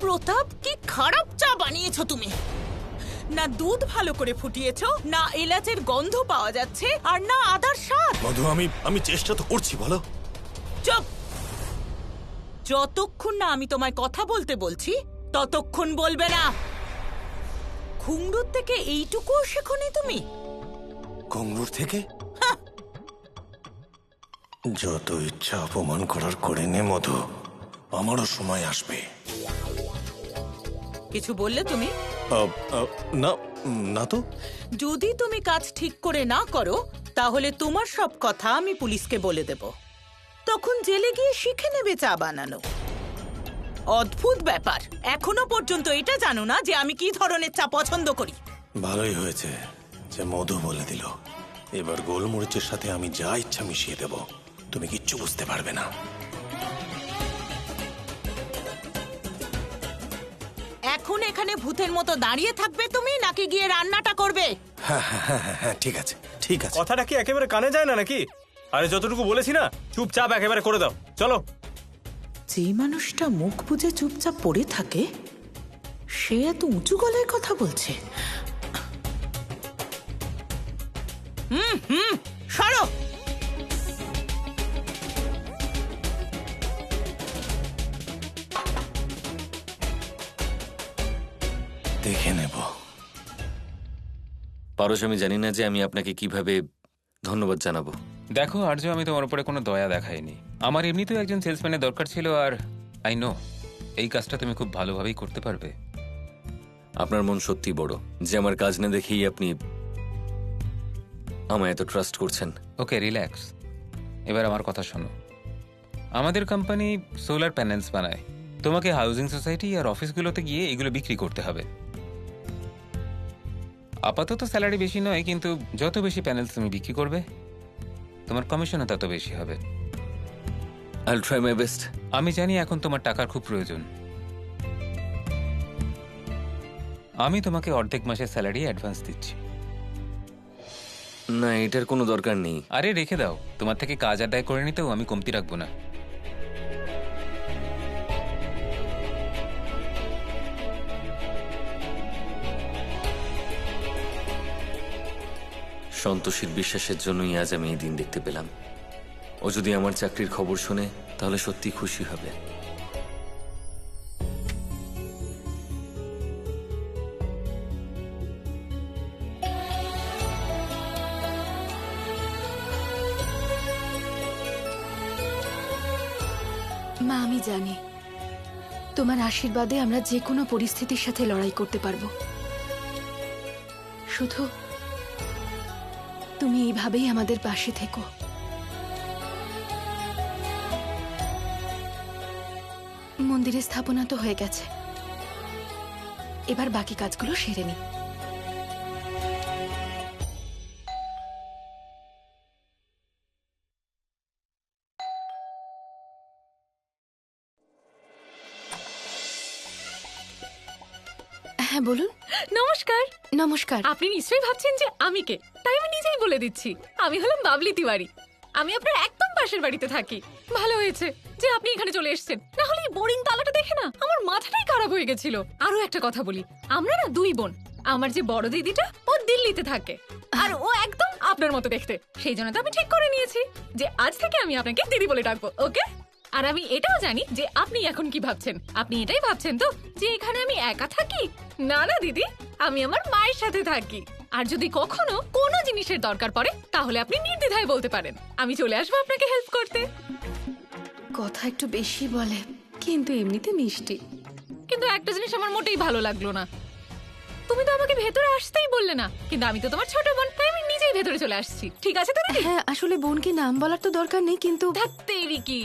প্রতাপ, কি খারাপ চা বানিয়েছো তুমি। না দুধ ভালো করে ফুটিয়েছো, না এলাচের গন্ধ পাওয়া যাচ্ছে, আর না আদার স্বাদ। মধু, আমি চেষ্টা তো করছি, বলো। চুপ! যতক্ষণ না আমি তোমায় কথা বলতে বলছি ততক্ষণ বলবে না। খুংরুর থেকে এইটুকুও শেখোনি তুমি? কুমড়োর থেকে? যত ইচ্ছা অপমান করার করে নে মধু, আমারও সময় আসবে। কিছু বললে তুমি? না না তো। যদি তুমি কাজ ঠিক করে না করো তাহলে তোমার সব কথা আমি পুলিশকে বলে দেব। তখন জেলে গিয়ে শিখে নেবে চা বানানো। অদ্ভুত ব্যাপার, এখনো পর্যন্ত এটা জানো না যে আমি কি ধরনের চা পছন্দ করি। ভালোই হয়েছে যে মধু বলে দিল। এবার গোলমরিচের সাথে আমি যা ইচ্ছা মিশিয়ে দেব, তুমি কিচ্ছু বুঝতে পারবে না। এখন এখানে ভূতের মতো দাঁড়িয়ে থাকবে তুমি, নাকি গিয়ে রান্নাটা করবে? হ্যাঁ, ঠিক আছে ঠিক আছে। কথাটা কি একেবারে কানে যায় না নাকি? আরে যতটুকু বলেছি না, চুপচাপ একেবারে করে দাও। চলো। যে মানুষটা মুখ বুজে চুপচাপ পড়ে থাকে সে এত উঁচু গলায় কথা বলছে। সরো। দেখে নেব। পারস, আমি জানি না যে আমি আপনাকে কিভাবে ধন্যবাদ জানাবো। দেখো আর্য, আমি তোমার উপরে কোনো দয়া দেখাইনি। আমার এমনিতেও একজন সেলসম্যানের দরকার ছিল, আর আই নো এই কাজটা তুমি খুব ভালোভাবেই করতে পারবে। আপনার মন সত্যি বড় যে আমার কাজ না দেখেই আপনি আমায় এত ট্রাস্ট করছেন। ওকে, রিল্যাক্স। এবার আমার কথা শোনো। আমাদের কোম্পানি সোলার প্যানেলস বানায়। তোমাকে হাউজিং সোসাইটি আর অফিসগুলোতে গিয়ে এগুলো বিক্রি করতে হবে। আপাতত স্যালারি বেশি নয়, কিন্তু যত বেশি প্যানেলস তুমি বিক্রি করবে তোমার কমিশনও তত বেশি হবে। I'll try my best. আমি জানি এখন তোমার টাকার খুব প্রয়োজন। আমি তোমাকে অর্ধেক মাসের স্যালারি অ্যাডভান্স দিচ্ছি। না, এটার কোনো দরকার নেই। আরে রেখে দাও, তোমার থেকে কাজ আদায় করে নিতেও আমি কমতি রাখবো না। সন্তোষীর বিশ্বাসের জন্যই আজ আমি এই দিন দেখতে পেলাম। ও যদি আমার চাকরির খবর শোনে তাহলে সত্যি খুশি হবে। মা, আমি জানি তোমার আশীর্বাদে আমরা যে কোনো পরিস্থিতির সাথে লড়াই করতে পারবো। শুধু তুমি এইভাবেই আমাদের পাশে থেকো। মন্দিরের স্থাপনা তো হয়ে গেছে, এবার বাকি কাজগুলো সেরে নি। হ্যাঁ বলুন। নমস্কার। নমস্কার। আপনি নিশ্চয়ই ভাবছেন যে আমি কে, তাই আমি নিজেই বলে দিচ্ছি। আমি হলাম বাবলি তিওয়ারি। আমি আপনার একদম পাশের বাড়িতে থাকি। ভালো হয়েছে যে আপনি এখানে চলে এসেছেন, না হলে এই বোরিং তালাটা দেখে না আমার মাথাটাই খারাপ হয়ে গেছিল। আরো একটা কথা বলি, আমরা না দুই বোন। আমার যে বড় দিদিটা ও দিল্লিতে থাকে, আর ও একদম আপনার মতো দেখতে। সেই জন্য তো আমি ঠিক করে নিয়েছি যে আজ থেকে আমি আপনাকে দিদি বলে ডাকবো, ওকে? আর আমি এটাও জানি যে আপনি এখন কি ভাবছেন। আপনি এটাই ভাবছেন তো যে এখানে আমি একা থাকি? না না দিদি, আমি আমার মায়ের সাথে থাকি। আর যদি কখনো কোনো জিনিসের দরকার পড়ে তাহলে আপনি নির্দ্বিধায় বলতে পারেন, আমি চলে আসবো আপনাকে হেল্প করতে। কথা একটু বেশি বলে, কিন্তু এমনিতে মিষ্টি। কিন্তু একটা জিনিস আমার মোটেই ভালো লাগলো না, তুমি তো আমাকে ভেতরে আসতেই বললে না। কিন্তু আমি তো তোমার ছোট বোন, তাই আমি নিজেই ভেতরে চলে আসছি। ঠিক আছে তো দিদি? হ্যাঁ, আসলে বোনকে নাম বলার তো দরকার নেই, কিন্তু ধ্যাত্তেরি কি,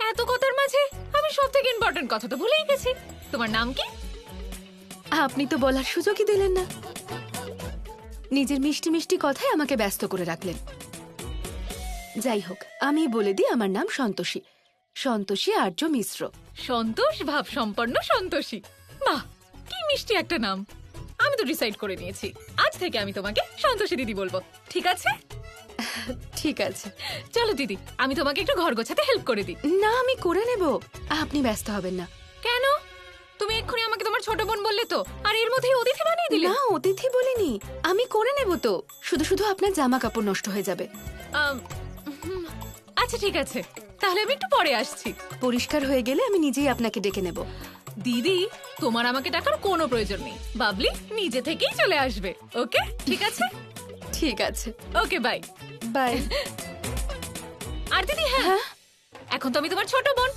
এত কথার মাঝে আমি সব থেকে ইম্পর্টেন্ট কথা তো ভুলেই গেছি। তোমার নাম কি? আপনি তো বলার সুযোগই দিলেন না। নিজের মিষ্টি মিষ্টি কথায় আমাকে ব্যস্ত করে রাখলেন। যাই হোক, আমি বলে দিই, আমার নাম সন্তোষী, সন্তোষী আর্য মিশ্র। সন্তোষ ভাব সম্পন্ন সন্তোষী। বাহ, কি মিষ্টি একটা নাম। আমি তো ডিসাইড করে নিয়েছি, আজ থেকে আমি তোমাকে সন্তোষী দিদি বলবো, ঠিক আছে? ঠিক আছে। চলো দিদি, আমি তোমাকে একটু ঘর গোছাতে হেল্প করে দিই। না, আমি করে নেব, আপনি ব্যস্ত হবেন না। কেন? তুমি এক্ষুনি আমাকে তোমার ছোট বোন বললে তো, আর এর মধ্যেই অতিথি বানিয়ে দিলে। না, অতিথি বলিনি, আমি করে নেব তো। শুধু শুধু আপনার জামা কাপড় নষ্ট হয়ে যাবে। আচ্ছা ঠিক আছে, তাহলে আমি একটু পরে আসছি। পরিষ্কার হয়ে গেলে আমি নিজেই আপনাকে ডেকে নেব। দিদি, তোমার আমাকে ডাকার কোনো প্রয়োজন নেই, বাবলি নিজে থেকেই চলে আসবে। ওকে, ঠিক আছে? ঠিক আছে, ওকে, বাই বাই। আর দিদি, হ্যাঁ, এখন তো আমি তোমার ছোট বোন,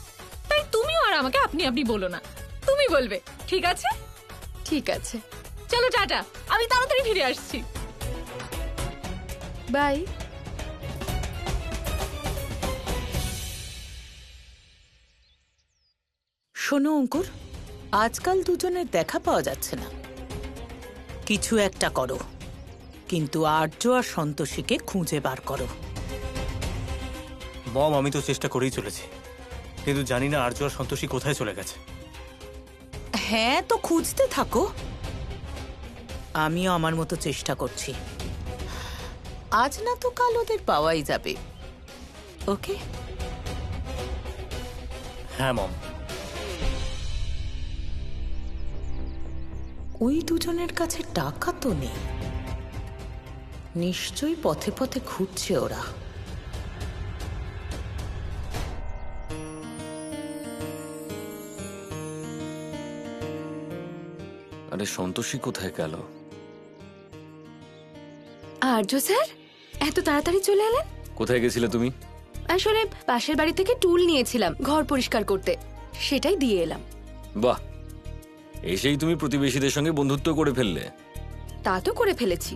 তাই তুমিও আর আমাকে আপনি আপনি বলো না, তুমি বলবে, ঠিক আছে? ঠিক আছে, চলো টাটা, আমি তাড়াতাড়ি ফিরে আসছি। বাই। শোনো অঙ্কুর, আজকাল দুজনের দেখা পাওয়া যাচ্ছে না। কিছু একটা করো, কিন্তু আর্য আর সন্তোষীকে খুঁজে বার করো। মম, আমি তো চেষ্টা করেই চলেছি, কিন্তু জানি না আর্য আর সন্তোষী কোথায় চলে গেছে। হ্যাঁ, তো খুঁজতে থাকো, আমিও আমার মতো চেষ্টা করছি। আজ না তো কাল ওদের পাওয়াই যাবে। ওকে? হ্যাঁ মম। ওই দুজনের কাছে টাকা তো নেই, নিশ্চয়ই পথে পথে ঘুরছে ওরা। আরে সন্তোষী কোথায় গেল? আর্য স্যার, এত তাড়াতাড়ি চলে এলেন? কোথায় গেছিলে তুমি? আসলে পাশের বাড়ি থেকে টুল নিয়েছিলাম ঘর পরিষ্কার করতে, সেটাই দিয়ে এলাম। বাহ, এসেই তুমি প্রতিবেশীদের সঙ্গে বন্ধুত্ব করে ফেললে। তা তো করে ফেলেছি।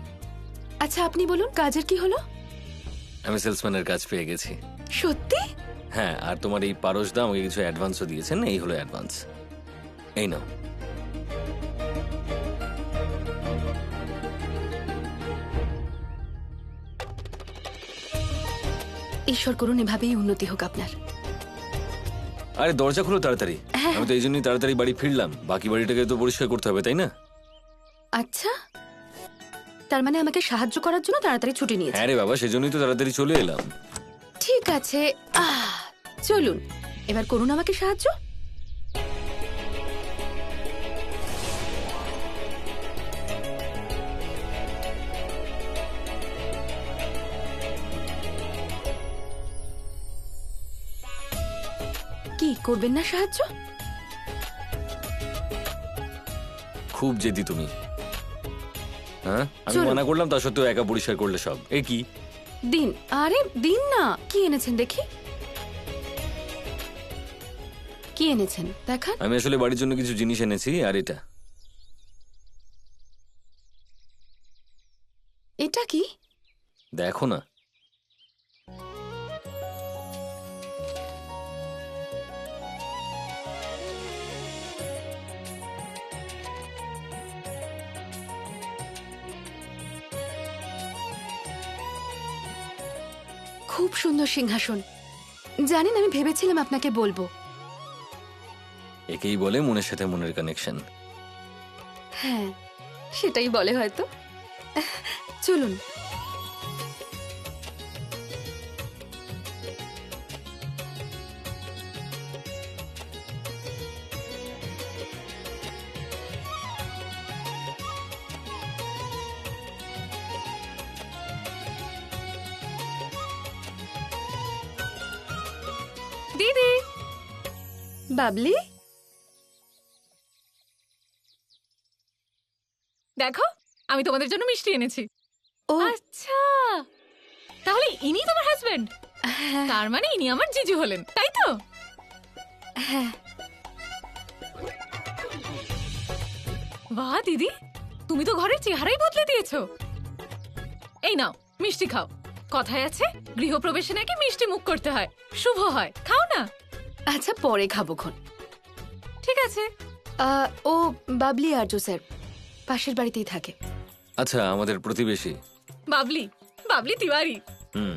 আচ্ছা আপনি বলুন, কাজের কি হলো? আমি সেলসম্যানের কাজ পেয়ে গেছি। সত্যি? হ্যাঁ, আর তোমার এই পারসদা আমাকে কিছু অ্যাডভান্সও দিয়েছেন, এই হলো অ্যাডভান্স। এই নাও। ঈশ্বর করুন এভাবেই উন্নতি হোক আপনার। আরে দরজা খুলো তাড়াতাড়ি। হ্যাঁ। আমি তো এই জন্যই তাড়াতাড়ি বাড়ি ফিরলাম, বাকি বাড়িটাকে তো পরিষ্কার করতে হবে, তাই না? আচ্ছা, তার মানে আমাকে সাহায্য করার জন্য তাড়াতাড়ি ছুটি নিয়েছে। হ্যাঁ রে বাবা, সেজন্যই তো তাড়াতাড়ি চলে এলাম। ঠিক আছে, চলুন এবার করুন আমাকে সাহায্য। কি করবেন না সাহায্য? খুব জেদি তুমি। হ্যাঁ, আমি চলো। মানা করলাম, তা সত্ত্বেও একা পরিষ্কার করলে সব। এ কি? দিন, আরে দিন না। কি এনেছেন দেখি, কি এনেছেন দেখান। আমি আসলে বাড়ির জন্য কিছু জিনিস এনেছি, আর এটা এটা কি? দেখো না। খুব সুন্দর সিংহাসন। জানেন, আমি ভেবেছিলাম আপনাকে বলবো। একেই বলে মনের সাথে মনের কানেকশন। হ্যাঁ, সেটাই বলে হয়তো। চলুন। দিদি, বাবলি, দেখো আমি তোমাদের জন্য মিষ্টি এনেছি। ও আচ্ছা, তাহলে ইনি তোমার হাজবেন্ড? হ্যাঁ, তার মানে ইনি আমার জিজু হলেন, তাই তো? হ্যাঁ। বাহ দিদি, তুমি তো ঘরের চেহারাই বদলে দিয়েছো। এই নাও মিষ্টি খাও। কথায় আছে, গৃহপ্রবেশে নাকি মিষ্টি মুখ করতে হয়, শুভ হয়। খাও না। আচ্ছা, পরে খাবো খন। ঠিক আছে। ও বাবলি আর্য স্যার, পাশের বাড়িতেই থাকে। আচ্ছা, আমাদের প্রতিবেশী। বাবলি, বাবলি তিওয়ারি। হুম।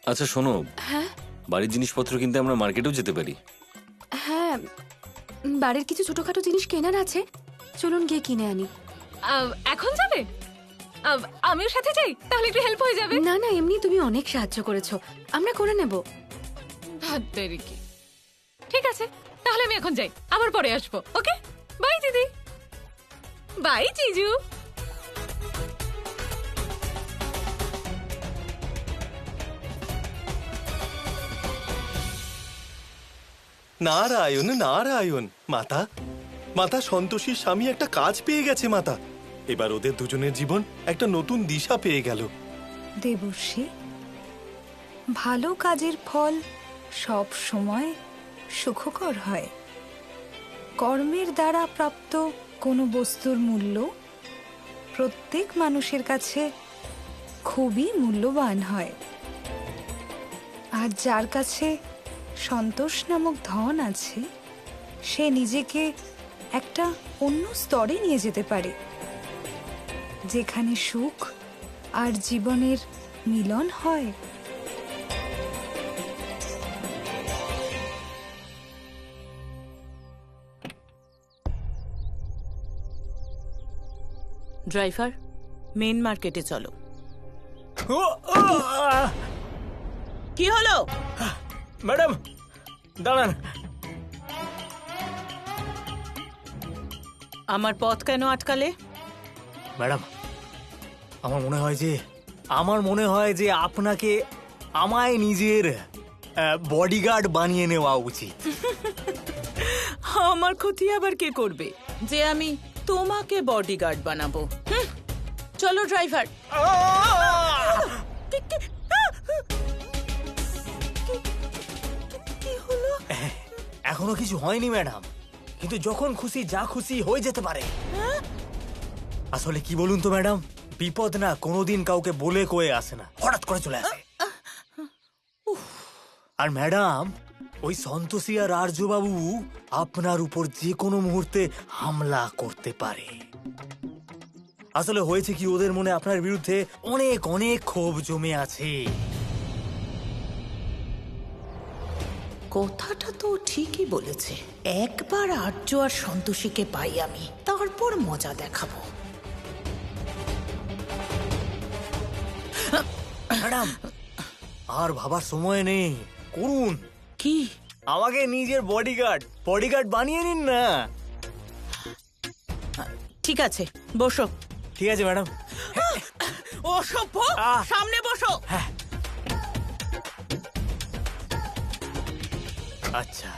আচ্ছা শোনো, হ্যাঁ বাড়ির জিনিসপত্র কিনতে আমরা মার্কেটেও যেতে পারি। হ্যাঁ, বাড়ির কিছু ছোটখাটো জিনিস কেনার আছে, চলুন গিয়ে কিনে আনি। এখন যাবে? আমিও সাথে যাই, তাহলে একটু হেল্প হয়ে যাবে। না না, এমনি তুমি অনেক সাহায্য করেছো, আমরা করে নেব। ভাদ্দারি কি। ঠিক আছে, তাহলে আমি এখন যাই, আবার পরে আসবো। ওকে, বাই দিদি। বাই জিজু। নারায়ণ নারায়ণ। মাতা, মাতা সন্তোষীর স্বামী একটা কাজ পেয়ে গেছে মাতা। এবার ওদের দুজনের জীবন একটা নতুন দিশা পেয়ে গেল। দেবর্ষী, ভালো কাজের ফল সব সময় সুখকর হয়। কর্মের দ্বারা প্রাপ্ত কোনো বস্তুর মূল্য প্রত্যেক মানুষের কাছে খুবই মূল্যবান হয়। আর যার কাছে সন্তোষ নামক ধন আছে, সে নিজেকে একটা অন্য স্তরে নিয়ে যেতে পারে, যেখানে সুখ আর জীবনের মিলন হয়। ড্রাইভার, মেন মার্কেটে চলো। কি হলো? ম্যাডাম দাঁড়ান। আমার পথ কেন আটকালে? ম্যাডাম, আমার মনে হয় যে আপনাকে আমায় নিজের বডিগার্ড বানিয়ে নেওয়া উচিত। আমার ক্ষতি আবার কে করবে যে আমি তোমাকে বডিগার্ড বানাবো? চলো ড্রাইভার। কি হলো? এখনো কিছু হয়নি ম্যাডাম, কিন্তু যখন খুশি যা খুশি হয়ে যেতে পারে। আসলে কি বলুন তো ম্যাডাম, বিপদ না কোনোদিন কাউকে বলে কয়ে আসে না, হঠাৎ করে চলে আসে। আর ম্যাডাম, ওই সন্তোষী আর আর্যবাবু আপনার উপর যে কোনো মুহূর্তে হামলা করতে পারে। আসলে হয়েছে কি, ওদের মনে আপনার বিরুদ্ধে অনেক অনেক ক্ষোভ জমে আছে। কথাটা তো ঠিকই বলেছে। একবার আর্য আর সন্তোষীকে পাই আমি, তারপর মজা দেখাবো। ম্যাডাম, আর ভাবার সময় নেই, করুন। কি? আমাকে নিজের বডিগার্ড বানিয়ে নিন না। ঠিক আছে, বসো। ঠিক আছে ম্যাডাম। ও সভ্য, সামনে বসো। আচ্ছা,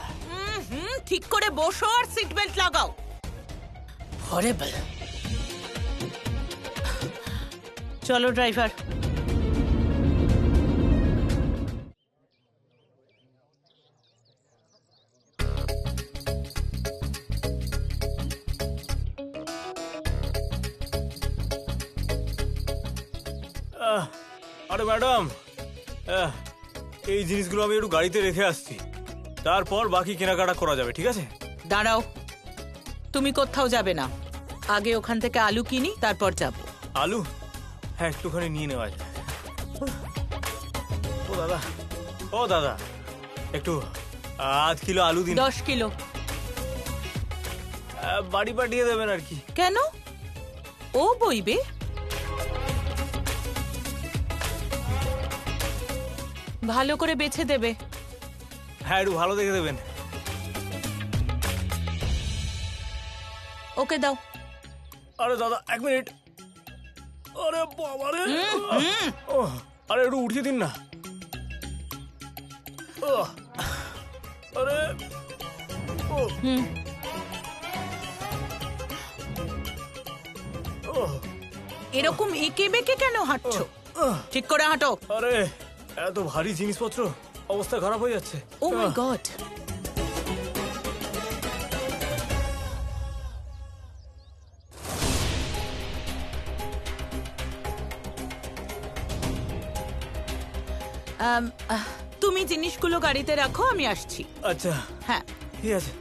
ঠিক করে বসো আর সিট বেল্ট লাগাও। হরেবল। চলো ড্রাইভার। আরে ম্যাডাম, এই জিনিসগুলো আমি একটু গাড়িতে রেখে আসছি, তারপর বাকি কেনাকাটা করা যাবে। ঠিক আছে? দাঁড়াও, তুমি কোথাও যাবে না। আগে ওখান থেকে আলু কিনি, তারপর যাব। আলু? হ্যাঁ, একটুখানি নিয়ে নেওয়া যায়। ও দাদা, একটু 8 কিলো আলু দিন। 10 কিলো। বাড়ি পাঠিয়ে দেবেন আর কি। কেন? ও বইবে? ভালো করে বেছে দেবে। হ্যাঁ, একটু ভালো দেখে দেবেন। ওকে দাও। আরে দাদা, 1 মিনিট। আরে বাবা রে, আরে একটু উঠিয়ে দিন না। আরে এরকম এঁকে বেঁকে কেন হাঁটছো? ঠিক করে হাঁটো। আরে এত ভারী জিনিসপত্র, অবস্থা খারাপ হয়ে যাচ্ছে। ও মাই গড। তুমি জিনিসগুলো গাড়িতে রাখো, আমি আসছি। আচ্ছা, হ্যাঁ ঠিক আছে।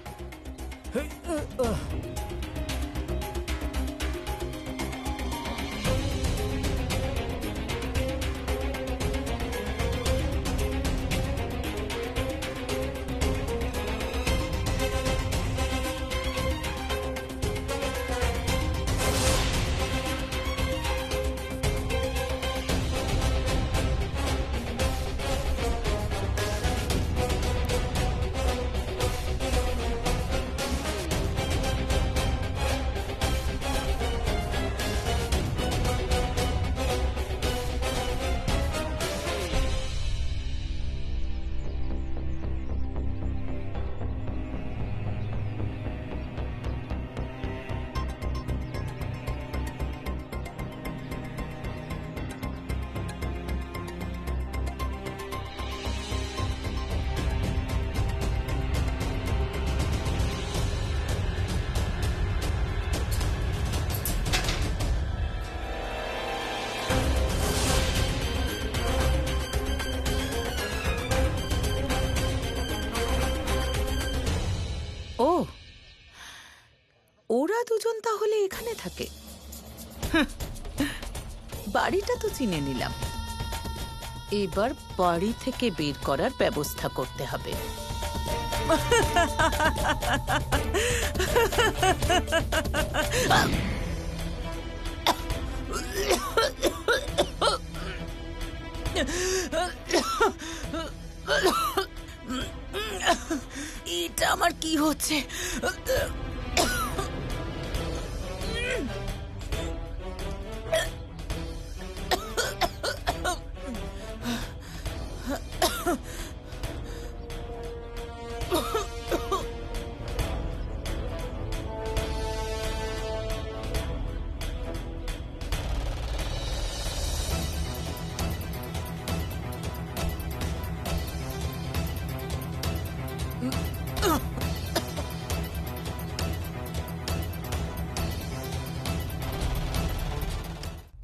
ওরা দুজন তাহলে এখানে থাকে? বাড়িটা তো চিনে নিলাম, এবার বাড়ি থেকে বের করার ব্যবস্থা করতে হবে। এটা আমার কি হচ্ছে?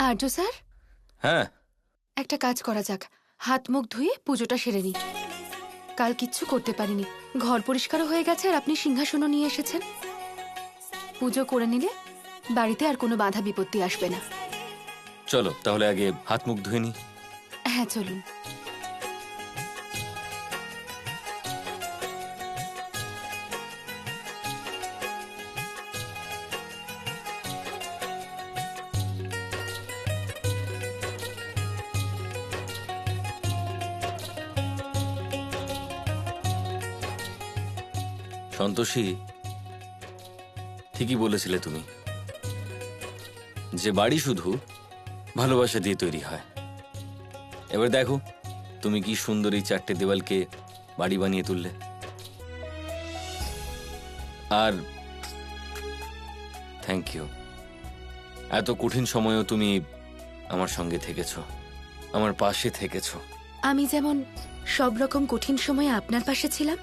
আর্য স্যার, হ্যাঁ, একটা কাজ করা যাক, হাত মুখ ধুয়ে পুজোটা সেরে নি। কাল কিচ্ছু করতে পারিনি, ঘর পরিষ্কারও হয়ে গেছে আর আপনি সিংহাসনও নিয়ে এসেছেন। পুজো করে নিলে বাড়িতে আর কোনো বাধা বিপত্তি আসবে না। চলো তাহলে আগে হাত মুখ ধুয়ে নি। হ্যাঁ চলুন। সন্তোষী, ঠিকই বলেছিলে তুমি, যে বাড়ি শুধু ভালোবাসা দিয়ে তৈরি হয়। এবার দেখো তুমি কি সুন্দর এই 4টে দেওয়ালকে বাড়ি বানিয়ে তুললে। আর থ্যাংক ইউ, এত কঠিন সময়েও তুমি আমার সঙ্গে থেকেছো, আমার পাশে থেকেছো। আমি যেমন সব রকম কঠিন সময়ে আপনার পাশে ছিলাম,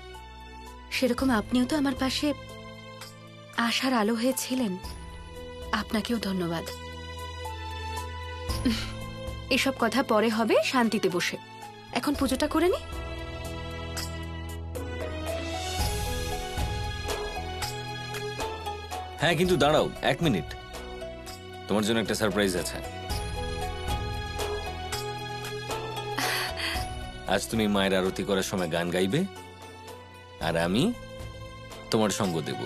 সেরকম আপনিও তো আমার পাশে আশার আলো হয়েছিলেন। আপনাকেও ধন্যবাদ। এসব কথা পরে হবে, শান্তিতে বসে। এখন পুজোটা করে নি। হ্যাঁ কিন্তু দাঁড়াও 1 মিনিট, তোমার জন্য একটা সারপ্রাইজ আছে। আজ তুমি মায়ের আরতি করার সময় গান গাইবে আর আমি তোমার সঙ্গ দেব।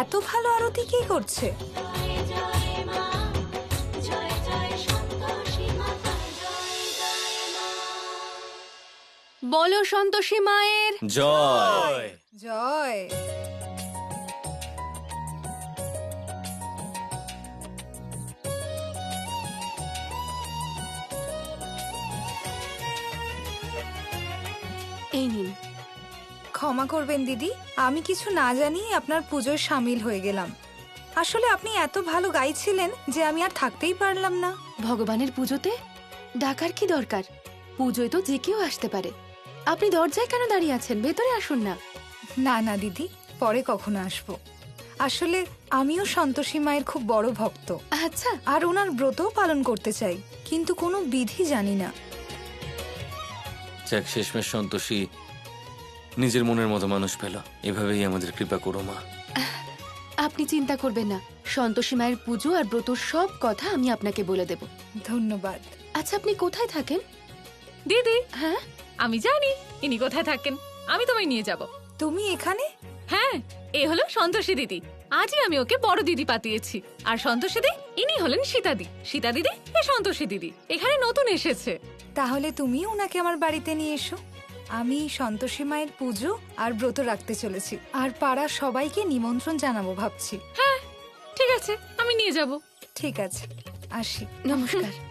এত ভালো আরতি কি করছে? বলো সন্তোষী মায়ের জয়। জয়। এই নিন। ক্ষমা করবেন দিদি, আমি কিছু না জানি আপনার পুজোয় সামিল হয়ে গেলাম। আসলে আপনি এত ভালো গাইছিলেন যে আমি আর থাকতেই পারলাম না। ভগবানের পুজোতে ডাকার কি দরকার? পুজোয় তো যে কেউ আসতে পারে। আপনি দরজায় কেন দাঁড়িয়ে আছেন? ভেতরে আসুন না। না না দিদি, পরে কখনো আসবো। আসলে আমিও সন্তোষী মায়ের খুব বড় ভক্ত। আচ্ছা, আর ওনার ব্রতও পালন করতে চাই, কিন্তু কোনো বিধি জানি না। যাক, শেষমেশ সন্তোষী নিজের মনের মতো মানুষ পেল। এভাবেই আমাদের কৃপা করো মা। আপনি চিন্তা করবেন না, সন্তোষী মায়ের পুজো আর ব্রতর সব কথা আমি আপনাকে বলে দেব। ধন্যবাদ। আচ্ছা, আপনি কোথায় থাকেন? দিদি, হ্যাঁ, আমি জানি ইনি কোথায় থাকেন। আমি তোমায় নিয়ে যাব। তুমি এখানে? হ্যাঁ, এ হলো সন্তোষী দিদি। আজই আমি ওকে বড় দিদি পাঠিয়েছি। আর সন্তোষী দিদি ইনি হলেন সীতা দি। সীতা দিদি এ সন্তোষী দিদি এখানে নতুন এসেছে। তাহলে তুমি ওনাকে আমার বাড়িতে নিয়ে এসো। আমি সন্তোষী মায়ের পুজো আর ব্রত রাখতে চলেছি, আর পাড়া সবাইকে নিমন্ত্রণ জানাবো ভাবছি। হ্যাঁ ঠিক আছে, আমি নিয়ে যাব। ঠিক আছে, আসি। নমস্কার।